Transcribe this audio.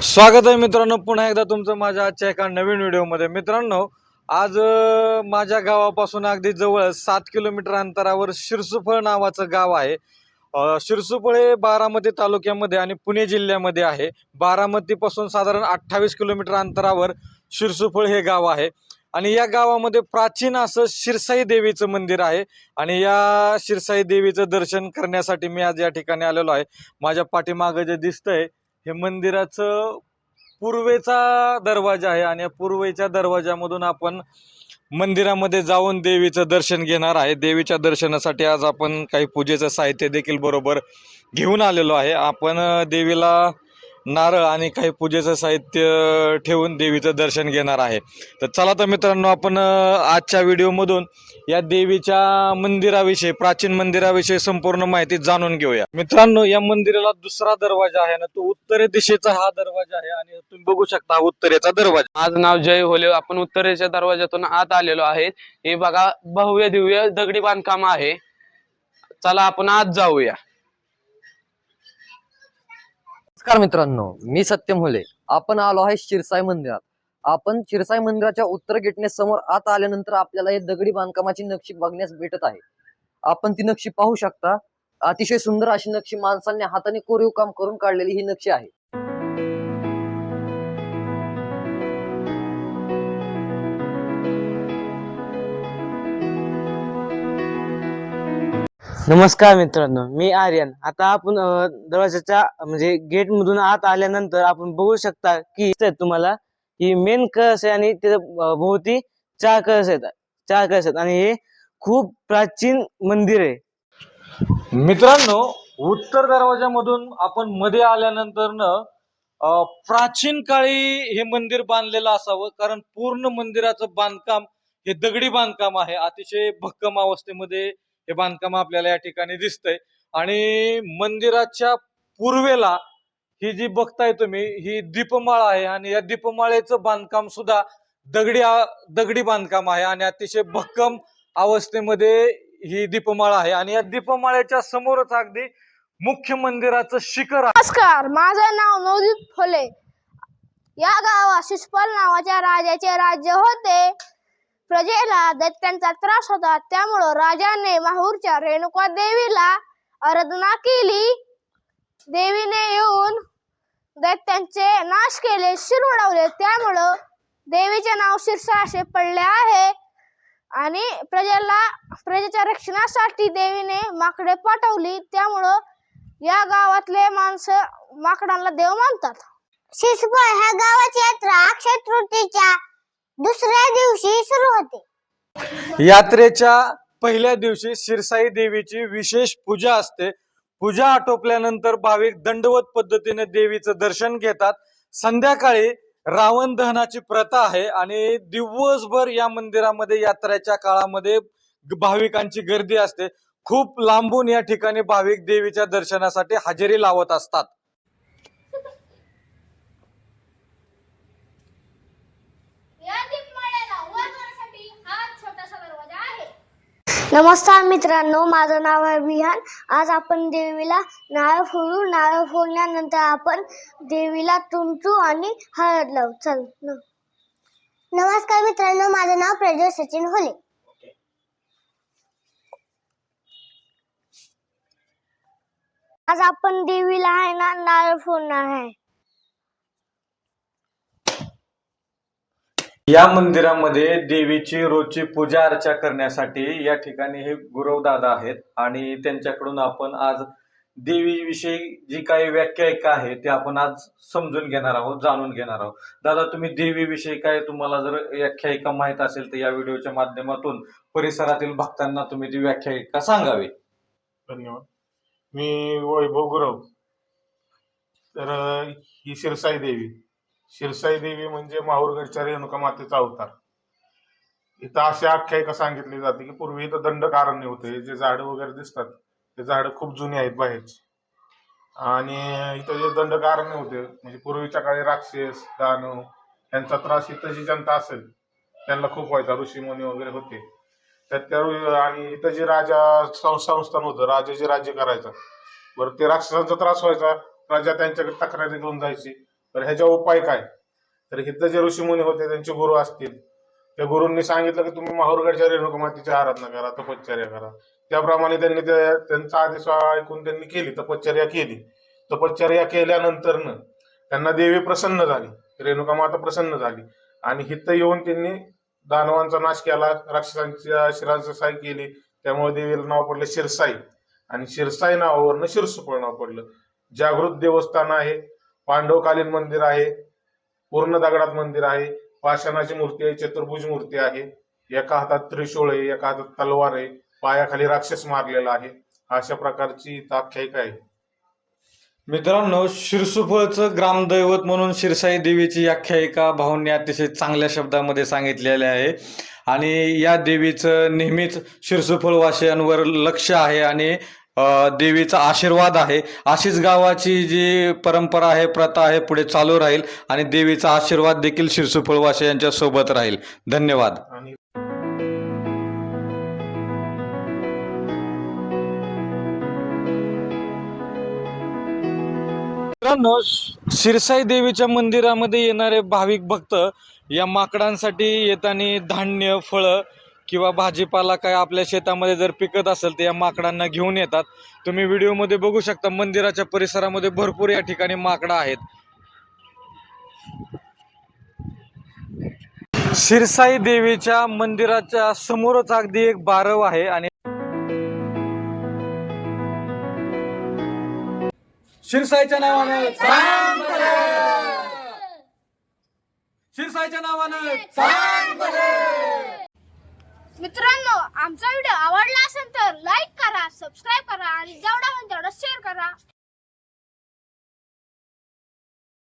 स्वागत आहे मित्रांनो, पुन्हा एकदा तुमचं माझ्या आजच्या एका नवीन व्हिडिओमध्ये. मित्रांनो, आज माझ्या गावापासून अगदी जवळ 7 किलोमीटर अंतरावर शिरसुफळ नावाचं गाव आहे. शिरसुफळ हे बारामती तालुक्यामध्ये आणि पुणे जिल्ह्यामध्ये आहे. बारामतीपासून साधारण 28 किलोमीटर अंतरावर शिरसुफळ हे गाव आहे. आणि या गावामध्ये प्राचीन असं शिरसाई देवीचं मंदिर आहे. आणि या शिरसाई देवीचं दर्शन करण्यासाठी मी आज या ठिकाणी आलेलो आहे. माझ्या पाठीमागं जे दिसतंय हे मंदिराचं पूर्वेचा दरवाजा आहे आणि या पूर्वेच्या दरवाजामधून आपण मंदिरामध्ये जाऊन देवीचं दर्शन घेणार आहे. देवीच्या दर्शनासाठी आज आपण काही पूजेचं साहित्य देखील बरोबर घेऊन आलेलो आहे. आपण देवीला नारळ आणि काही पूजेचं साहित्य ठेवून देवीचं दर्शन घेणार आहे. तर चला तर मित्रांनो, आपण आजच्या व्हिडिओमधून या देवीच्या मंदिराविषयी, प्राचीन मंदिराविषयी संपूर्ण माहिती जाणून घेऊया. मित्रांनो, या मंदिराला दुसरा दरवाजा आहे ना, तो उत्तरे दिशेचा हा दरवाजा आहे आणि तुम्ही बघू शकता हा उत्तरेचा दरवाजा. आज नाव जय होले. आपण उत्तरेच्या दरवाजातून आत आलेलो आहे. हे बघा, भव्य दिव्य दगडी बांधकाम आहे. चला आपण आत जाऊया. नमस्कार मित्रांनो, मी सत्यम होले. आपण आलो आहे शिरसाई मंदिरात. आपण शिरसाई मंदिराच्या उत्तर गेटने समोर आत आल्यानंतर आपल्याला हे दगडी बांधकामाची नक्षी बघण्यास भेटत आहे. आपण ती नक्षी पाहू शकता. अतिशय सुंदर अशी नक्षी माणसांनी हाताने कोरीव काम करून काढलेली ही नक्षी आहे. नमस्कार मित्रांनो, मी आर्यन. आता आपण दरवाजाच्या म्हणजे गेट मधून आत आल्यानंतर आपण बघू शकता की तुम्हाला ही मेन कळस आहे आणि त्याच्या भोवती चार कळस आहेत आणि हे खूप प्राचीन मंदिर आहे. मित्रांनो, उत्तर दरवाजामधून आपण मध्ये आल्यानंतर प्राचीन काळी हे मंदिर बांधलेलं असावं, कारण पूर्ण मंदिराचं बांधकाम हे दगडी बांधकाम आहे. अतिशय भक्कम अवस्थेमध्ये हे बांधकाम आपल्याला या ठिकाणी दिसतंय. आणि मंदिराच्या पूर्वेला ही जी बघताय तुम्ही, ही दीपमाळा आहे आणि या दीपमाळेचं बांधकाम सुद्धा दगडी बांधकाम आहे आणि अतिशय भक्कम अवस्थेमध्ये ही दीपमाळा आहे. आणि या दीपमाळेच्या समोरच अगदी मुख्य मंदिराचं शिखर आहे. नमस्कार, माझं नाव नवदीप फुले. या गावात शिषपाल नावाच्या राजाचे राज्य होते. प्रजेला दैत्यांचा त्रास होता, त्यामुळं राजाने माहूरच्या रेणुका देवीला आराधना केली. देवीने येऊन दैत्यांचे नाश केले, शिर उडवले. त्यामुळं देवीचे नाव शिरसा असे पडले आहे. आणि प्रजेच्या रक्षणासाठी देवीने माकडे पाठवली, त्यामुळं या गावातले माणसं माकडांना देव मानतात. शिषपाल ह्या गावाची यात्रा अक्षय तृतीयेच्या दुसऱ्या दिवशी सुरू होते. यात्रेच्या पहिल्या दिवशी शिरसाई देवीची विशेष पूजा असते. पूजा आटोपल्यानंतर भाविक दंडवत पद्धतीने देवीचं दर्शन घेतात. संध्याकाळी रावण दहनाची प्रथा आहे आणि दिवसभर या मंदिरामध्ये यात्रेच्या काळामध्ये भाविकांची गर्दी असते. खूप लांबून या ठिकाणी भाविक देवीच्या दर्शनासाठी हजेरी लावत असतात. नमस्कार मित्रांनो, माझं नाव आहे विहान. आज आपण देवीला नारळ फोडू. नारळ फोडल्यानंतर आपण देवीला तुमचू आणि हळद लावू. चल. नमस्कार मित्रांनो, माझं नाव प्रज्वल सचिन होले. आज आपण देवीला आहे ना नारळ फोडणार आहे. या मंदिरामध्ये देवीची रोजची पूजा अर्चा करण्यासाठी या ठिकाणी हे गुरवदादा आहेत आणि त्यांच्याकडून आपण आज देवीविषयी जी काही व्याख्यायिका आहे ते आपण आज समजून घेणार आहोत, जाणून घेणार आहोत. दादा, तुम्ही देवीविषयी काय, तुम्हाला जर व्याख्यायिका माहित असेल तर या व्हिडिओच्या माध्यमातून परिसरातील भक्तांना तुम्ही ती व्याख्यायिका सांगावी. धन्यवाद. मी वैभव गुरव. तर ही शिरसाई देवी म्हणजे माहूरगडच्या रेणुका मातेचा अवतार. इथं अशी आख्यायिका सांगितली जाते की पूर्वी इथं दंडकारण्य होते. जे झाडं वगैरे दिसतात ते झाडं खूप जुनी आहेत बाहेरची. आणि इथं जे दंडकारण्य होते म्हणजे पूर्वीच्या काळी राक्षस, दानव यांचा त्रास इथं जी जनता असेल त्यांना खूप व्हायचा. ऋषीमुनी वगैरे होते. तर त्या आणि इथं जे राजा संस्थान होतं, राजा जे राज्य करायचं, बरं ते राक्षसांचा त्रास व्हायचा. प्रजा त्यांच्याकडे तक्रारी घेऊन जायची. तर ह्याचा उपाय काय? तर इथं जे ऋषीमुनी होते त्यांचे गुरु असतील, त्या गुरूंनी सांगितलं की तुम्ही माहूरगडच्या रेणुका मातेच्या आराधना करा, तपश्चर्या करा. त्याप्रमाणे त्यांनी त्यांचा आदेश ऐकून त्यांनी केली, तपश्चर्या केली. तपश्चर्या केल्यानंतर त्यांना देवी प्रसन्न झाली, रेणुका माता प्रसन्न झाली आणि इथं येऊन त्यांनी दानवांचा नाश केला, राक्षसांच्या शिरांची साई केली. त्यामुळे देवीला नाव पडलं शिरसाई आणि शिरसाई नावावरनं शिरसुफळ नाव पडलं. जागृत देवस्थान आहे, पांडवकालीन मंदिर आहे, पूर्ण दगडात मंदिर आहे, पाषाणाची मूर्ती आहे, चतुर्भुज मूर्ती आहे, एका हातात त्रिशूळ आहे, एका हातात तलवार आहे, पायाखाली राक्षस मारलेला आहे. अशा प्रकारची इथं आख्यायिका आहे. मित्रांनो, शिरसुफळचं ग्रामदैवत म्हणून शिरसाई देवीची आख्यायिका भाऊंनी अतिशय चांगल्या शब्दामध्ये सांगितलेली आहे आणि या देवीचं नेहमीच शिरसुफळवासियांवर लक्ष आहे आणि देवीचा आशीर्वाद आहे. अशीच गावाची जी परंपरा आहे, प्रथा आहे, पुढे चालू राहील आणि देवीचा आशीर्वाद देखील शिरसुफळवासियांच्या सोबत राहील. धन्यवाद. आणि मित्रांनो, शिरसाई देवीच्या मंदिरामध्ये येणारे भाविक भक्त या माकडांसाठी येताना धान्य, फळं किंवा भाजीपाला काय आपल्या शेतामध्ये जर पिकत असेल तर या माकडांना घेऊन येतात. तुम्ही व्हिडिओमध्ये बघू शकता, मंदिराच्या परिसरामध्ये भरपूर या ठिकाणी माकडं आहेत. शिरसाई देवीच्या मंदिराच्या समोरच अगदी एक बारव आहे आणि शिरसाईच्या नावानं शिरसाईच्या नावानं मित्रांनो, आमचा व्हिडिओ आवडला असेल तर लाईक करा, सबस्क्राईब करा आणि जेवढा होईल तेवढा शेअर करा.